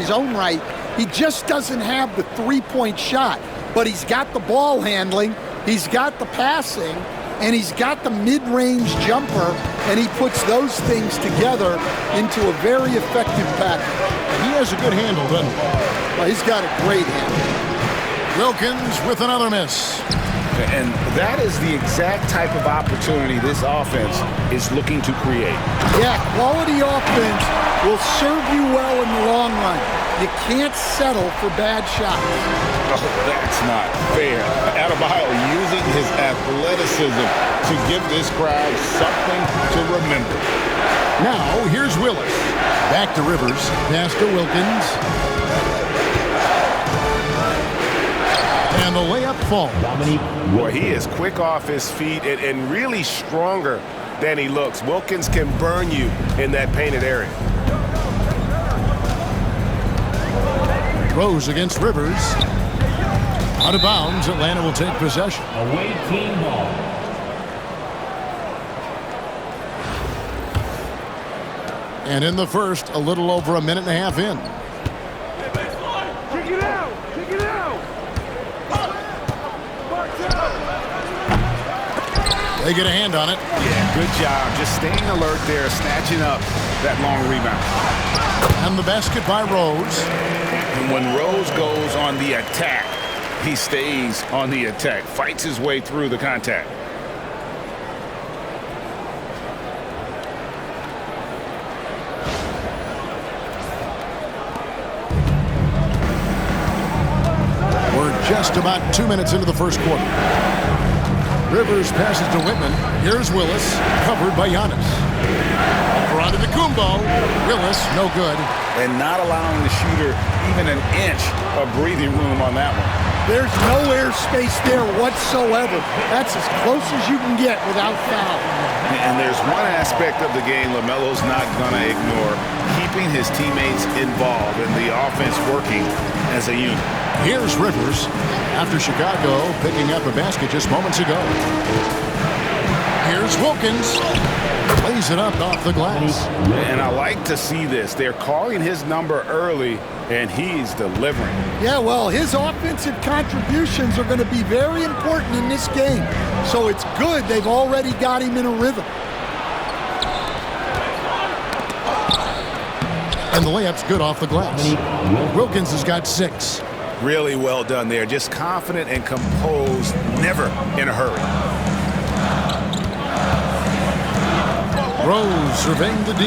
his own right. He just doesn't have the three-point shot. But he's got the ball handling, he's got the passing, and he's got the mid-range jumper, and he puts those things together into a very effective package. He has a good handle, doesn't he? Well, he's got a great handle. Wilkins with another miss. And that is the exact type of opportunity this offense is looking to create. Yeah, quality offense will serve you well in the long run. You can't settle for bad shots. Oh, that's not fair. Adebayo using his athleticism to give this crowd something to remember. Now, here's Willis. Back to Rivers. Pass to Wilkins. And the layup falls. Boy, he is quick off his feet and really stronger than he looks. Wilkins can burn you in that painted area. Rose against Rivers. Out of bounds, Atlanta will take possession. Away team ball. And in the first, a little over a minute and a half in. Check it out! Check it out! They get a hand on it. Yeah, good job. Just staying alert there, snatching up that long rebound. And the basket by Rose. And when Rose goes on the attack, he stays on the attack, fights his way through the contact. We're just about 2 minutes into the first quarter. Rivers passes to Whitman. Here's Willis, covered by Giannis. Over onto the Kumbo. Willis, no good. And not allowing the shooter even an inch of breathing room on that one. There's no airspace there whatsoever. That's as close as you can get without foul. And there's one aspect of the game LaMelo's not going to ignore, keeping his teammates involved and the offense working as a unit. Here's Rivers after Chicago picking up a basket just moments ago. Here's Wilkins. Plays it up off the glass. And I like to see this. They're calling his number early, and he's delivering. Yeah, well, his offensive contributions are going to be very important in this game. So it's good they've already got him in a rhythm. And the layup's good off the glass. Wilkins has got 6. Really well done there. Just confident and composed, never in a hurry. Rose surveying the D.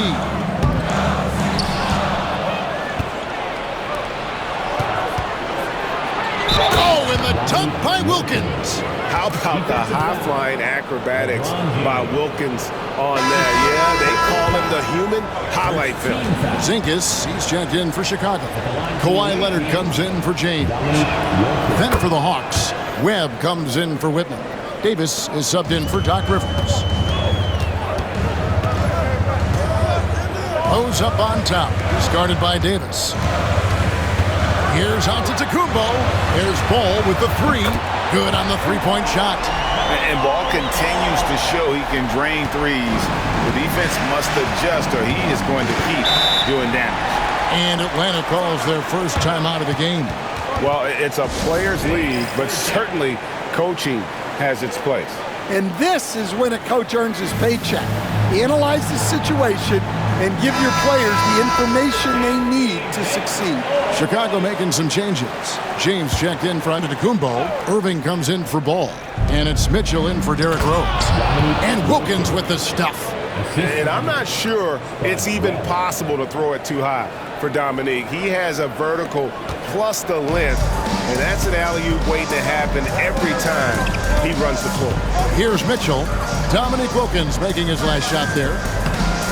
Oh, and the dunk by Wilkins. How about the high-flying acrobatics by Wilkins on that? Yeah, they call him the human highlight film. Zinkas, he's checked in for Chicago. Kawhi Leonard comes in for James. Then for the Hawks, Webb comes in for Whitman. Davis is subbed in for Doc Rivers. Rose up on top, discarded by Davis. Here's Antetokounmpo. Here's Ball with the 3. Good on the three-point shot. And Ball continues to show he can drain threes. The defense must adjust or he is going to keep doing damage. And Atlanta calls their first time out of the game. Well, it's a players' league, but certainly coaching has its place. And this is when a coach earns his paycheck. Analyze the situation and give your players the information they need to succeed. Chicago making some changes. James checked in for Antetokounmpo. Irving comes in for Ball. And it's Mitchell in for Derrick Rose. And Wilkins with the stuff. And I'm not sure it's even possible to throw it too high for Dominique. He has a vertical plus the length, and that's an alley-oop waiting to happen every time he runs the floor. Here's Mitchell. Dominique Wilkins making his last shot there.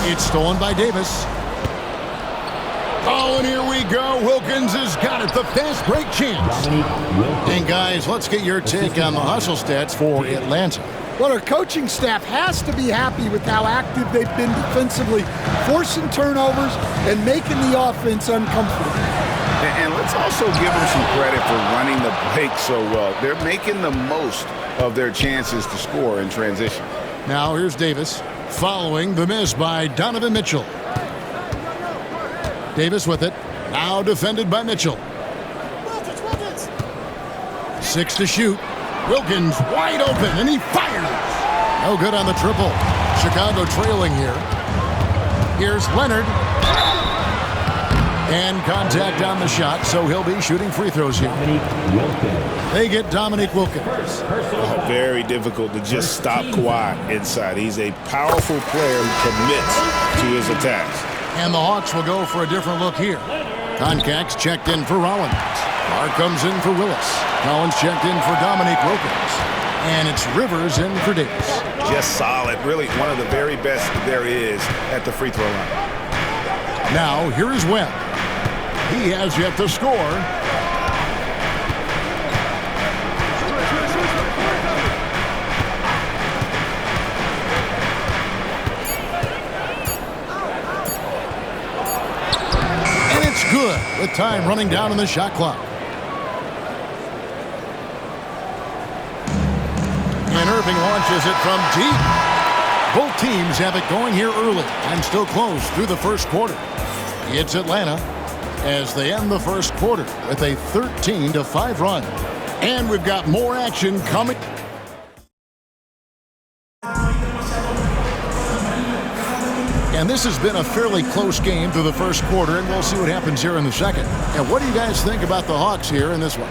It's stolen by Davis. Oh, and here we go. Wilkins has got it. The fast break chance. And guys, let's get your take on the hustle stats for Atlanta. Well, our coaching staff has to be happy with how active they've been defensively, forcing turnovers and making the offense uncomfortable. And let's also give them some credit for running the break so well. They're making the most of their chances to score in transition. Now here's Davis following the miss by Donovan Mitchell. Davis with it. Now defended by Mitchell. 6 to shoot. Wilkins wide open, and he fires. No good on the triple. Chicago trailing here. Here's Leonard. And contact on the shot, so he'll be shooting free throws here. They get Dominique Wilkins. Oh, very difficult to just stop Kawhi inside. He's a powerful player who commits to his attacks. And the Hawks will go for a different look here. Concac's checked in for Rollins. Mark comes in for Willis. Collins checked in for Dominique Wilkins. And it's Rivers in for Davis. Just solid. Really one of the very best there is at the free throw line. Now, here is Webb. He has yet to score. And it's good with time running down on the shot clock. And Irving launches it from deep. Both teams have it going here early and still close through the first quarter. It's Atlanta as they end the first quarter with a 13-5 run. And we've got more action coming. And this has been a fairly close game through the first quarter, and we'll see what happens here in the second. And what do you guys think about the Hawks here in this one?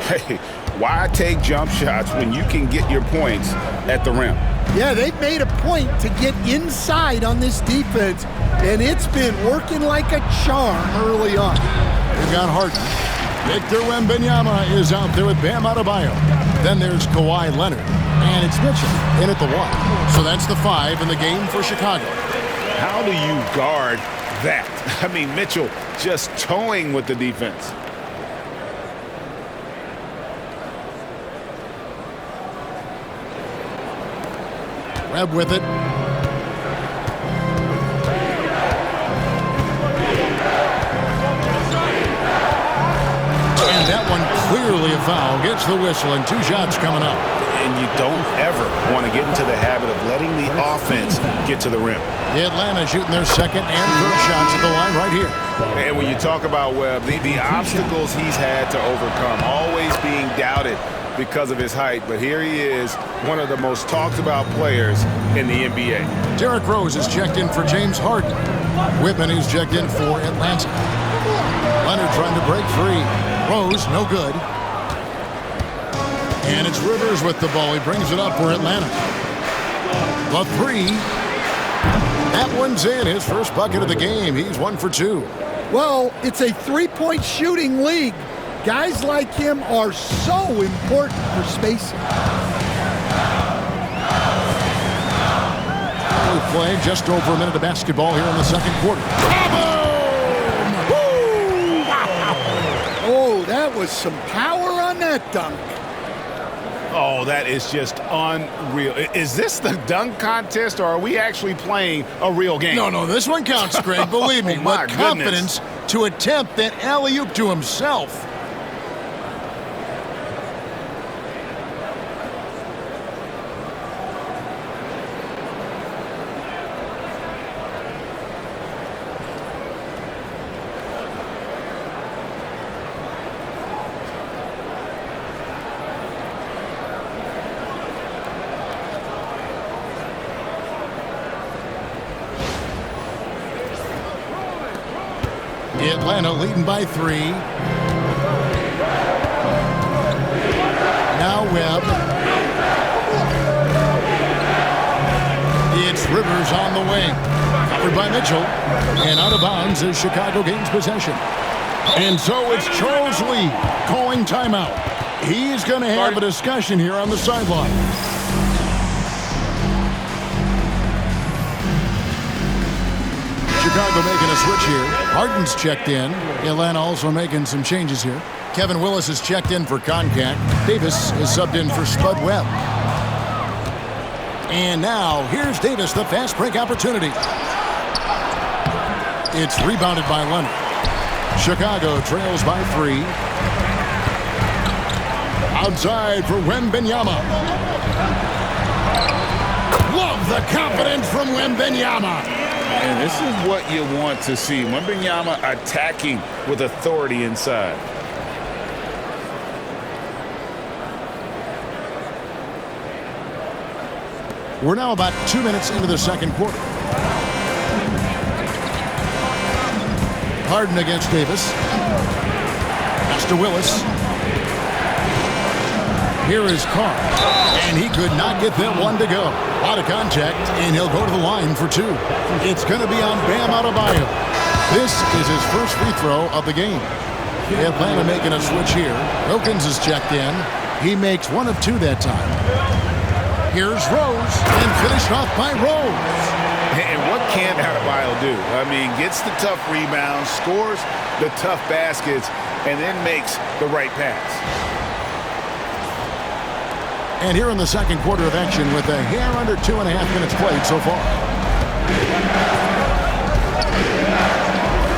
Hey, why take jump shots when you can get your points at the rim? Yeah, they've made a point to get inside on this defense, and it's been working like a charm early on. We've got Harden. Victor Wembanyama is out there with Bam Adebayo. Then there's Kawhi Leonard, and it's Mitchell in at the 1. So that's the 5 in the game for Chicago. How do you guard that? I mean, Mitchell just towing with the defense. Webb with it. And that one clearly a foul. Gets the whistle and 2 shots coming up. And you don't ever want to get into the habit of letting the offense get to the rim. Atlanta shooting their second and third shots at the line right here. And when you talk about Webb, the obstacles he's had to overcome, always being doubted because of his height, but here he is, one of the most talked about players in the NBA. Derrick Rose is checked in for James Harden. Whitman is checked in for Atlanta. Leonard trying to break free. Rose, no good. And it's Rivers with the ball. He brings it up for Atlanta. The 3. That one's in. His first bucket of the game. He's 1 for 2. Well, it's a three-point shooting league. Guys like him are so important for spacing. We play just over a minute of basketball here in the second quarter. Oh, that was some power on that dunk. Oh, that is just unreal. Is this the dunk contest, or are we actually playing a real game? No, this one counts, Greg. Believe me. Oh, my with confidence to attempt that alley-oop to himself. Atlanta leading by 3. Now Webb. It's Rivers on the wing. Covered by Mitchell. And out of bounds as Chicago gains possession. And so it's Charles Lee calling timeout. He's going to have a discussion here on the sideline. Chicago making a switch here. Harden's checked in. Atlanta also making some changes here. Kevin Willis is checked in for Concac. Davis is subbed in for Spud Webb. And now, here's Davis, the fast break opportunity. It's rebounded by Leonard. Chicago trails by 3. Outside for Wembanyama. Love the confidence from Wembanyama. And this is what you want to see. Wembanyama attacking with authority inside. We're now about 2 minutes into the second quarter. Harden against Davis. Pass to Willis. Here is Carr. And he could not get that one to go. Out of contact, and he'll go to the line for two. It's going to be on Bam Adebayo. This is his first free throw of the game. They plan on making a switch here. Wilkins is checked in. He makes one of two that time. Here's Rose, and finished off by Rose. And what can Adebayo do? I mean, gets the tough rebounds, scores the tough baskets, and then makes the right pass. And here in the second quarter of action with a hair under 2.5 minutes played so far.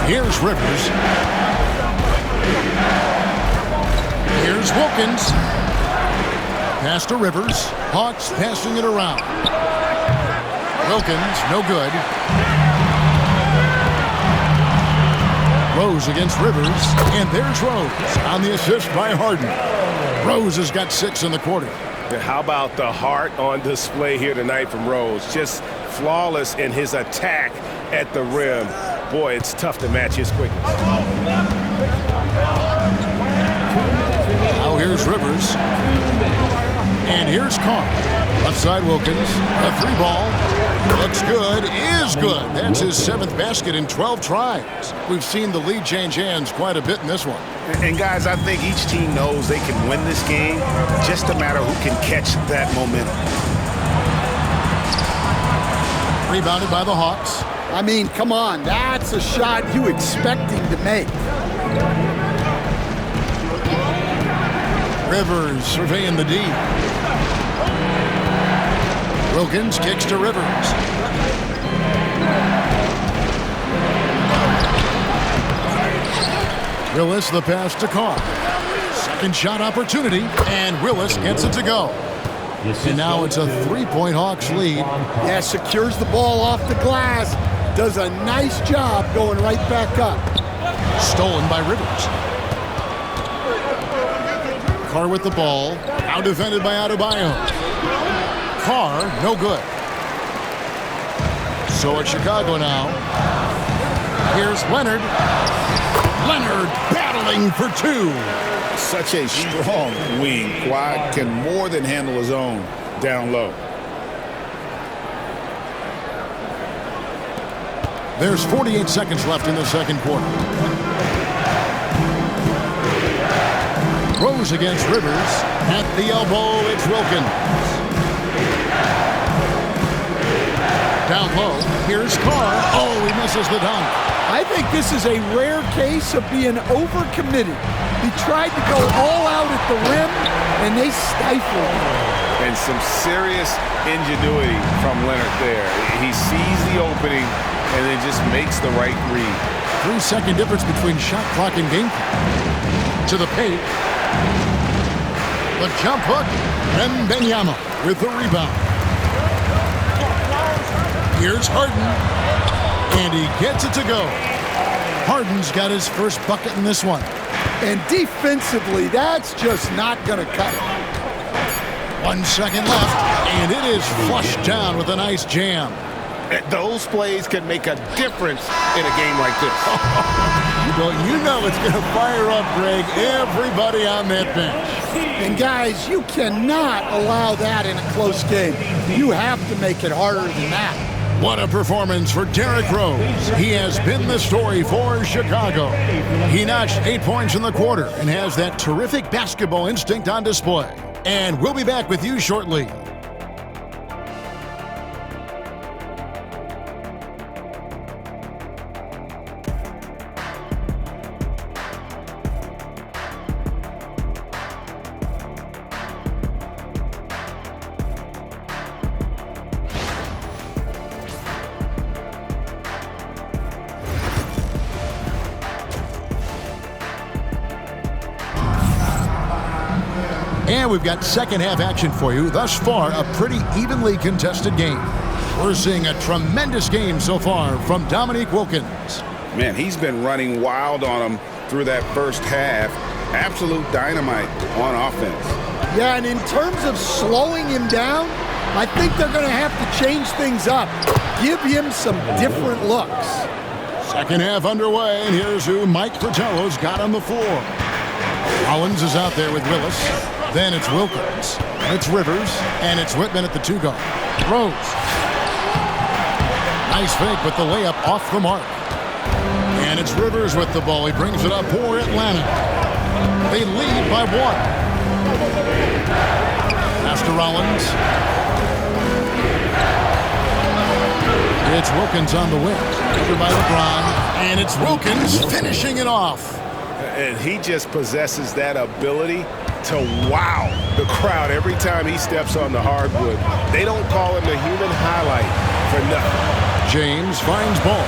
Here's Rivers. Here's Wilkins. Pass to Rivers. Hawks passing it around. Wilkins, no good. Rose against Rivers. And there's Rose on the assist by Harden. Rose has got 6 in the quarter. How about the heart on display here tonight from Rose? Just flawless in his attack at the rim. Boy, it's tough to match his quickness. Now here's Rivers. And here's Carr. Left side Wilkins. A 3 ball. Looks good. Is good. That's his 7th basket in 12 tries. We've seen the lead change hands quite a bit in this one. And guys, I think each team knows they can win this game. Just a matter who can catch that momentum. Rebounded by the Hawks. I mean, come on. That's a shot you expect him to make. Rivers surveying the D. Wilkins kicks to Rivers. Willis the pass to Carr. Second shot opportunity, and Willis gets it to go. And now it's a 3-point Hawks lead. Yeah, secures the ball off the glass. Does a nice job going right back up. Stolen by Rivers. Carr with the ball. Now defended by Adebayo. Carr, no good. So it's Chicago now. Here's Leonard. Leonard battling for 2. Such a strong wing. Kawhi can more than handle his own down low. There's 48 seconds left in the second quarter. Rose against Rivers. At the elbow, it's Wilkins. Down low, here's Carr. Oh, he misses the dunk. I think this is a rare case of being overcommitted. He tried to go all out at the rim, and they stifled him. And some serious ingenuity from Leonard there. He sees the opening and then just makes the right read. 3-second difference between shot clock and game clock. To the paint. The jump hook, and Wembanyama with the rebound. Here's Harden, and he gets it to go. Harden's got his first bucket in this one. And defensively, that's just not going to cut it. 1 second left, and it is flushed down with a nice jam. Those plays can make a difference in a game like this. Well, you know it's going to fire up, Greg, everybody on that bench. And guys, you cannot allow that in a close game. You have to make it harder than that. What a performance for Derrick Rose. He has been the story for Chicago. He notched 8 points in the quarter and has that terrific basketball instinct on display. And we'll be back with you shortly. And we've got second half action for you. Thus far, a pretty evenly contested game. We're seeing a tremendous game so far from Dominique Wilkins. Man, he's been running wild on him through that first half. Absolute dynamite on offense. Yeah, and in terms of slowing him down, I think they're going to have to change things up. Give him some different looks. Second half underway, and here's who Mike Fratello's got on the floor. Rollins is out there with Willis. Then it's Wilkins. It's Rivers, and it's Whitman at the 2 guard. Rose. Nice fake, but the layup off the mark. And it's Rivers with the ball. He brings it up for Atlanta. They lead by 1. Pass to Rollins. It's Wilkins on the wing. Covered by LeBron. And it's Wilkins finishing it off. And he just possesses that ability to wow the crowd every time he steps on the hardwood. They don't call him the human highlight for nothing. James finds ball.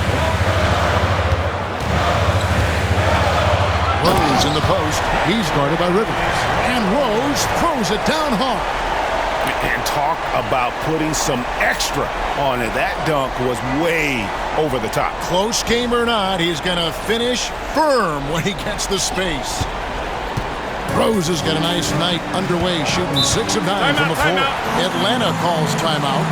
Rose in the post. He's guarded by Rivers. And Rose throws it down hard. And talk about putting some extra on it. That dunk was way over the top. Close game or not, he's going to finish firm when he gets the space. Rose has got a nice night underway, shooting 6 of 9 from the floor. Atlanta calls timeout.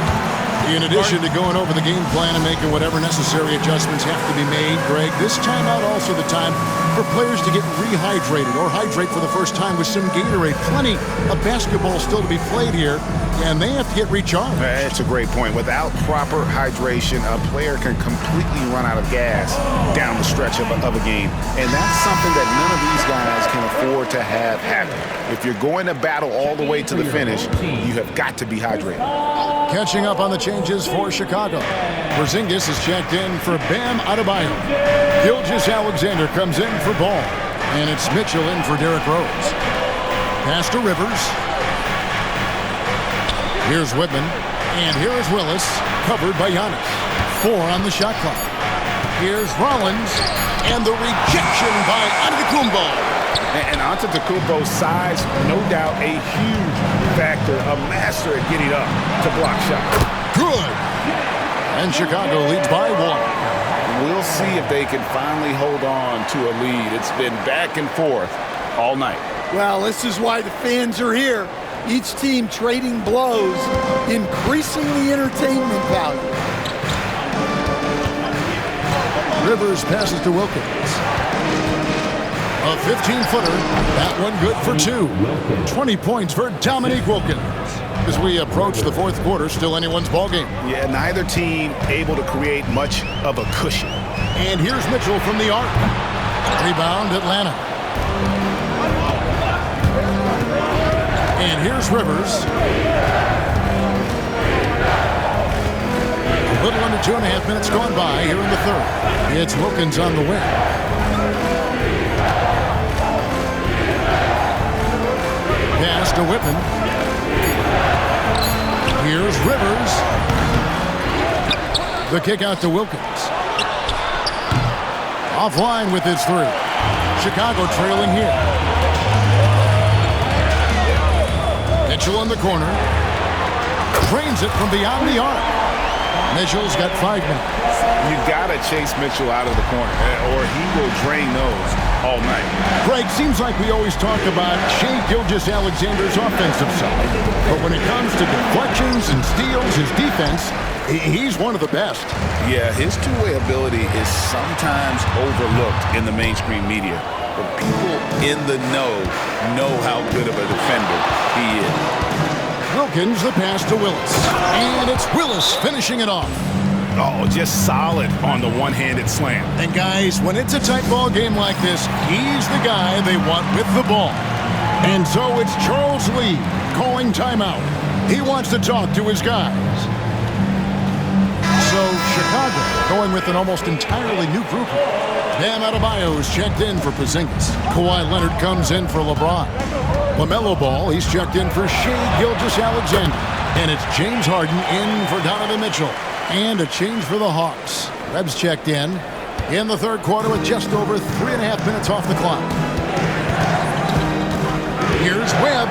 In addition to going over the game plan and making whatever necessary adjustments have to be made, Greg, this timeout also the time for players to get rehydrated or hydrate for the first time with some Gatorade. Plenty of basketball still to be played here, and they have to get recharged. That's a great point. Without proper hydration, a player can completely run out of gas down the stretch of a game. And that's something that none of these guys can afford to have happen. If you're going to battle all the way to the finish, you have got to be hydrated. Catching up on the changes for Chicago. Porzingis is checked in for Bam Adebayo. Gilgeous-Alexander comes in for Ball. And it's Mitchell in for Derrick Rose. Pass to Rivers. Here's Whitman. And here is Willis, covered by Giannis. 4 on the shot clock. Here's Rollins. And the rejection by Antetokounmpo. And Antetokounmpo's size, no doubt a huge factor, a master at getting up to block shots. Good. And Chicago leads by 1. We'll see if they can finally hold on to a lead. It's been back and forth all night. Well, this is why the fans are here. Each team trading blows, increasing the entertainment value. Rivers passes to Wilkins. A 15-footer. That one good for 2. 20 points for Dominique Wilkins. As we approach the 4th quarter, still anyone's ballgame. Yeah, neither team able to create much of a cushion. And here's Mitchell from the arc. Rebound, Atlanta. And here's Rivers. A little under 2.5 minutes gone by here in the 3rd. It's Wilkins on the wing. Pass to Whitman. Here's Rivers. The kick out to Wilkins. Offline with his 3. Chicago trailing here. Mitchell in the corner. Trains it from beyond the arc. Mitchell's got 5 minutes. You gotta chase Mitchell out of the corner, or he will drain those all night. Greg, seems like we always talk about Shai Gilgeous-Alexander's offensive side, but when it comes to deflections and steals, his defense, he's one of the best. Yeah, his two-way ability is sometimes overlooked in the mainstream media, but people in the know how good of a defender he is. Wilkins, the pass to Willis. And it's Willis finishing it off. Oh, just solid on the one-handed slam. And guys, when it's a tight ball game like this, he's the guy they want with the ball. And so it's Charles Lee calling timeout. He wants to talk to his guys. So Chicago going with an almost entirely new group. Bam Adebayo is checked in for Porzingis. Kawhi Leonard comes in for LeBron. LaMelo Ball, he's checked in for Shai Gilgeous-Alexander. And it's James Harden in for Donovan Mitchell. And a change for the Hawks. Reb's checked in the 3rd quarter with just over 3.5 minutes off the clock. Here's Webb,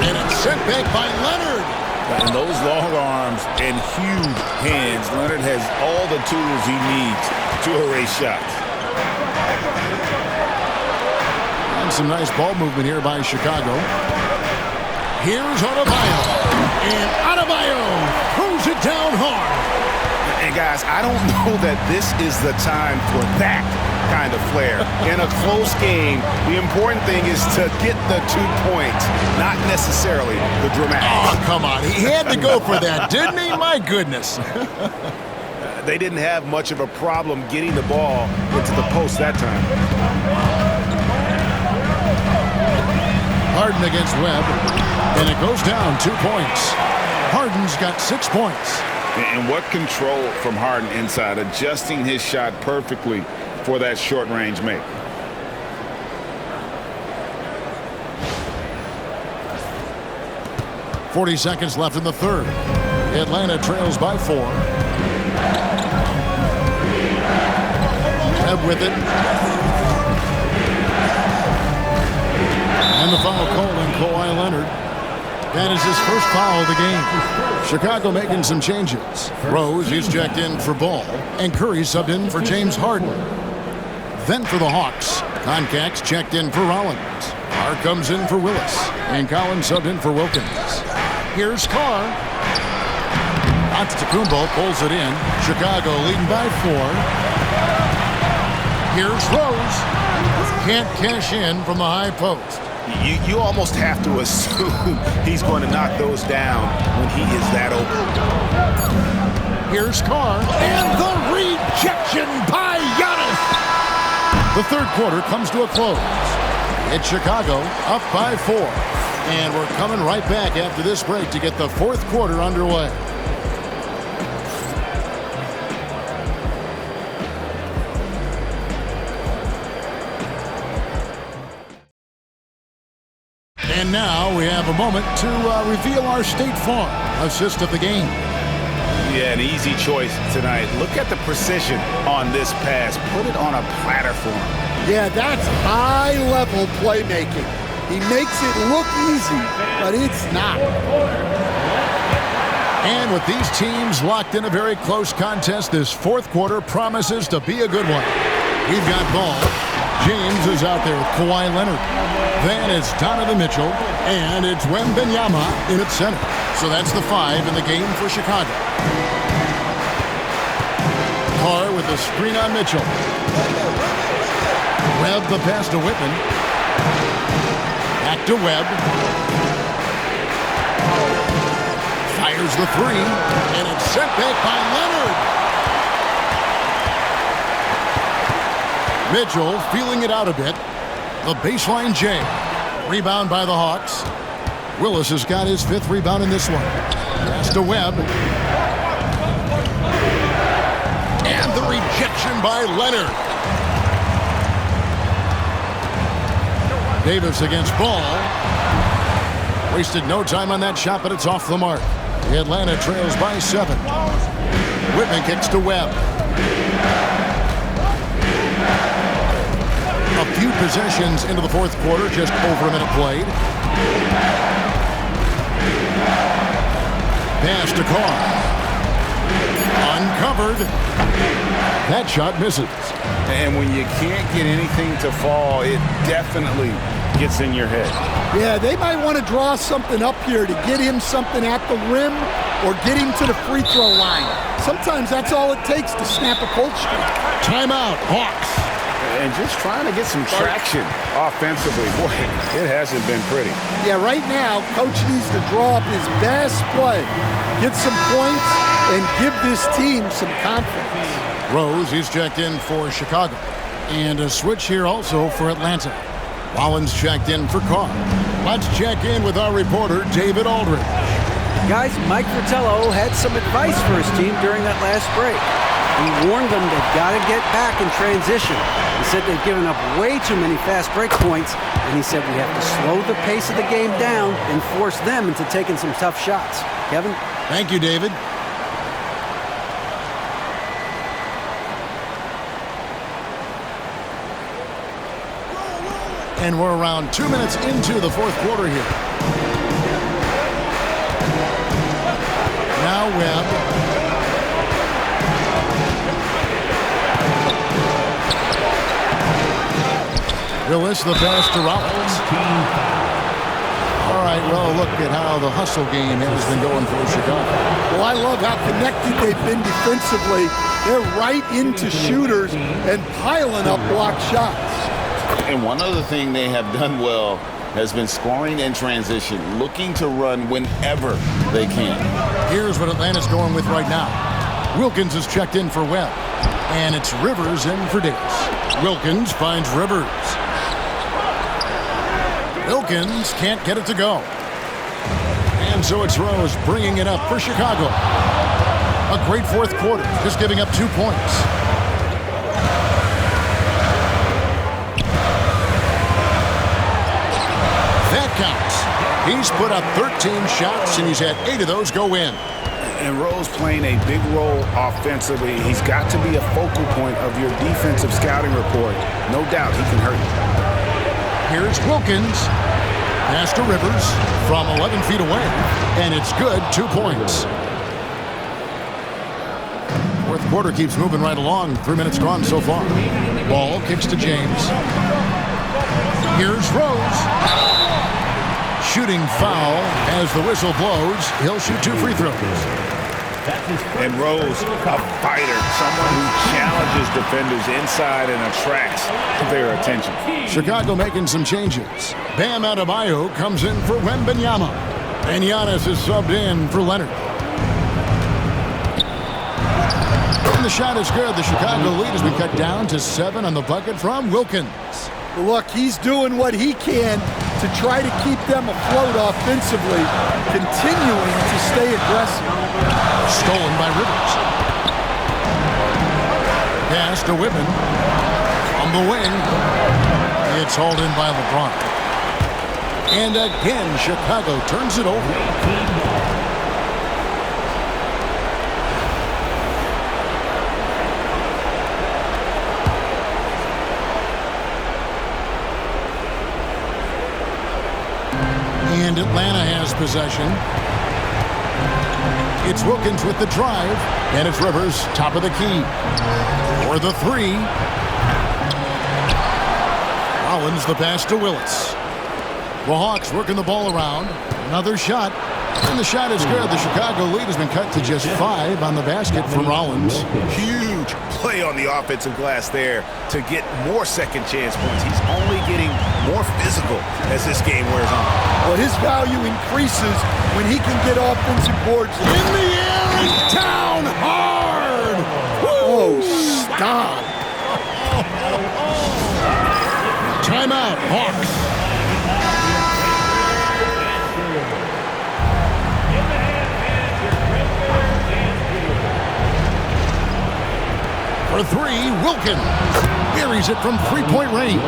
and it's sent back by Leonard. And those long arms and huge hands, Leonard has all the tools he needs to erase shots. And some nice ball movement here by Chicago. Here's Adebayo. And Adebayo throws it down hard. And guys, I don't know that this is the time for that kind of flair. In a close game, the important thing is to get the 2 points, not necessarily the dramatics. Oh, come on. He had to go for that, didn't he? My goodness. They didn't have much of a problem getting the ball into the post that time. Harden against Webb, and it goes down 2 points. Harden's got 6 points. And what control from Harden inside, adjusting his shot perfectly for that short-range make. .40 seconds left in the third. Atlanta trails by 4. Webb with it. And the foul called on Kawhi Leonard. That is his first foul of the game. Chicago making some changes. Rose, he's checked in for Ball. And Curry subbed in for James Harden. Then for the Hawks, Concax checked in for Rollins. Carr comes in for Willis. And Collins subbed in for Wilkins. Here's Carr. Antetokounmpo pulls it in. Chicago leading by 4. Here's Rose. Can't cash in from the high post. You almost have to assume he's going to knock those down when he is that open. Here's Carr. And the rejection by Giannis. The third quarter comes to a close. It's Chicago up by 4. And we're coming right back after this break to get the fourth quarter underway. And now we have a moment to reveal our State Farm assist of the game. Yeah, an easy choice tonight. Look at the precision on this pass. Put it on a platter for him. Yeah, that's high-level playmaking. He makes it look easy, but it's not. And with these teams locked in a very close contest, this fourth quarter promises to be a good one. We've got ball. James is out there with Kawhi Leonard. Then it's Donovan Mitchell, and it's Wembanyama in at center. So that's the 5 in the game for Chicago. Carr with the screen on Mitchell. Webb the pass to Whitman. Back to Webb. Fires the 3, and it's sent back by Leonard. Mitchell feeling it out a bit. The baseline J. Rebound by the Hawks. Willis has got his 5th rebound in this one. Pass to Webb. And the rejection by Leonard. Davis against Ball. Wasted no time on that shot, but it's off the mark. Atlanta trails by 7. Whitman kicks to Webb. A few possessions into the fourth quarter, just over a minute played. Pass to Carr. Uncovered. That shot misses. And when you can't get anything to fall, it definitely gets in your head. Yeah, they might want to draw something up here to get him something at the rim or get him to the free throw line. Sometimes that's all it takes to snap a cold streak. Timeout, Hawks. And just trying to get some traction offensively. Boy, it hasn't been pretty. Yeah, right now, Coach needs to draw up his best play, get some points, and give this team some confidence. Rose, he's checked in for Chicago. And a switch here also for Atlanta. Rollins checked in for Carr. Let's check in with our reporter, David Aldridge. Guys, Mike Fratello had some advice for his team during that last break. He warned them they've got to get back in transition. He said they've given up way too many fast break points, and he said we have to slow the pace of the game down and force them into taking some tough shots. Kevin? Thank you, David. And we're around 2 minutes into the fourth quarter here. Now Webb. Willis, the pass to Rollins. All right, well, look at how the hustle game has been going for Chicago. Well, I love how connected they've been defensively. They're right into shooters and piling up block shots. And one other thing they have done well has been scoring in transition, looking to run whenever they can. Here's what Atlanta's going with right now. Wilkins is checked in for Webb, and it's Rivers in for Davis. Wilkins finds Rivers. Wilkins can't get it to go. And so it's Rose bringing it up for Chicago. A great fourth quarter, just giving up 2 points. That counts. He's put up 13 shots, and he's had 8 of those go in. And Rose playing a big role offensively. He's got to be a focal point of your defensive scouting report. No doubt he can hurt you. Here's Wilkins. Pass to Rivers from 11 feet away. And it's good, 2 points. Fourth quarter keeps moving right along. 3 minutes gone so far. Ball kicks to James. Here's Rose. Shooting foul as the whistle blows. He'll shoot 2 free throws. And Rose, a fighter, someone who challenges defenders inside and attracts their attention. Chicago making some changes. Bam Adebayo comes in for Wembanyama. And Giannis is subbed in for Leonard. And the shot is good. The Chicago lead has been cut down to 7 on the bucket from Wilkins. Look, he's doing what he can to try to keep them afloat offensively, continuing to stay aggressive. Stolen by Rivers. Pass to Whitman. On the wing. It's hauled in by LeBron. And again, Chicago turns it over. And Atlanta has possession. It's Wilkins with the drive, and it's Rivers, top of the key. For the 3. Rollins the pass to Willis. The Hawks working the ball around. Another shot. And the shot is good. The Chicago lead has been cut to just 5 on the basket from Rollins. Huge play on the offensive glass there to get more second chance points. He's only getting more physical as this game wears on. Well, his value increases when he can get offensive boards. In the air and down hard. Oh, stop. Timeout, Hawks. For 3, Wilkins buries it from 3-point range.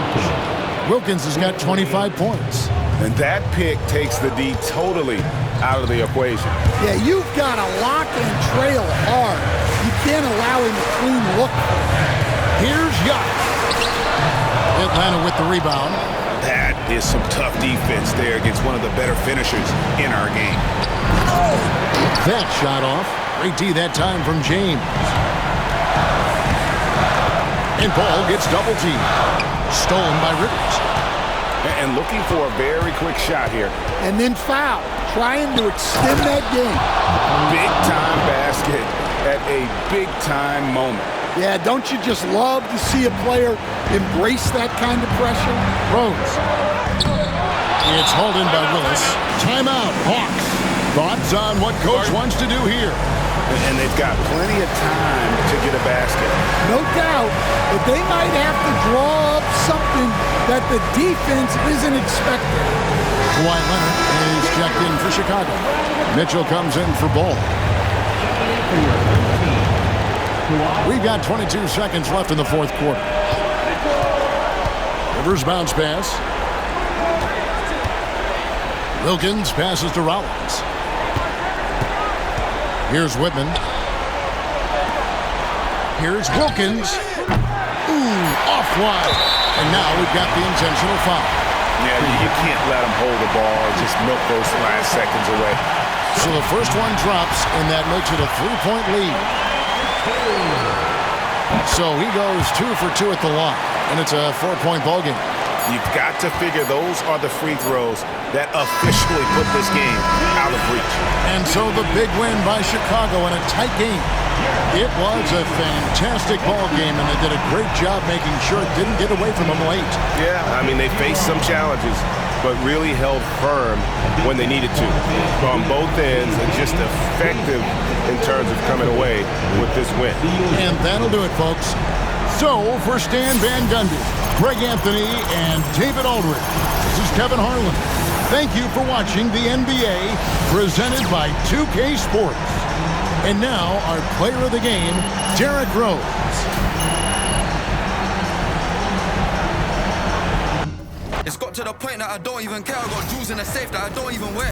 Wilkins has got 25 points. And that pick takes the D totally out of the equation. Yeah, you've got to lock and trail hard. You can't allow him a clean look. Here's Giannis. Atlanta with the rebound. That is some tough defense there against one of the better finishers in our game. That shot off. Great D that time from James. And ball gets double teamed. Stolen by Rivers. And looking for a very quick shot here. And then foul, trying to extend that game. Big-time basket at a big-time moment. Yeah, don't you just love to see a player embrace that kind of pressure? Rose. It's hauled in by Willis. Timeout, Hawks. Thoughts on what coach wants to do here? And they've got plenty of time to get a basket. No doubt, but they might have to draw up something that the defense isn't expecting. Kawhi Leonard is checked in for Chicago. Mitchell comes in for Ball. We've got 22 seconds left in the fourth quarter. Rivers bounce pass. Wilkins passes to Rollins. Here's Whitman. Here's Wilkins. Ooh, off wide. And now we've got the intentional foul. Yeah, you can't let him hold the ball or just milk those last seconds away. So the first one drops, and that makes it a 3-point lead. So he goes 2 for 2 at the line, and it's a 4-point ballgame. You've got to figure those are the free throws that officially put this game out of reach. And so the big win by Chicago in a tight game. It was a fantastic ball game, and they did a great job making sure it didn't get away from them late. Yeah, I mean, they faced some challenges, but really held firm when they needed to on both ends, and just effective in terms of coming away with this win. And that'll do it, folks. So, for Stan Van Gundy, Greg Anthony, and David Aldridge, this is Kevin Harlan. Thank you for watching the NBA, presented by 2K Sports. And now, our player of the game, Derrick Rose. It's got to the point that I don't even care. I got jewels in the safe that I don't even wear.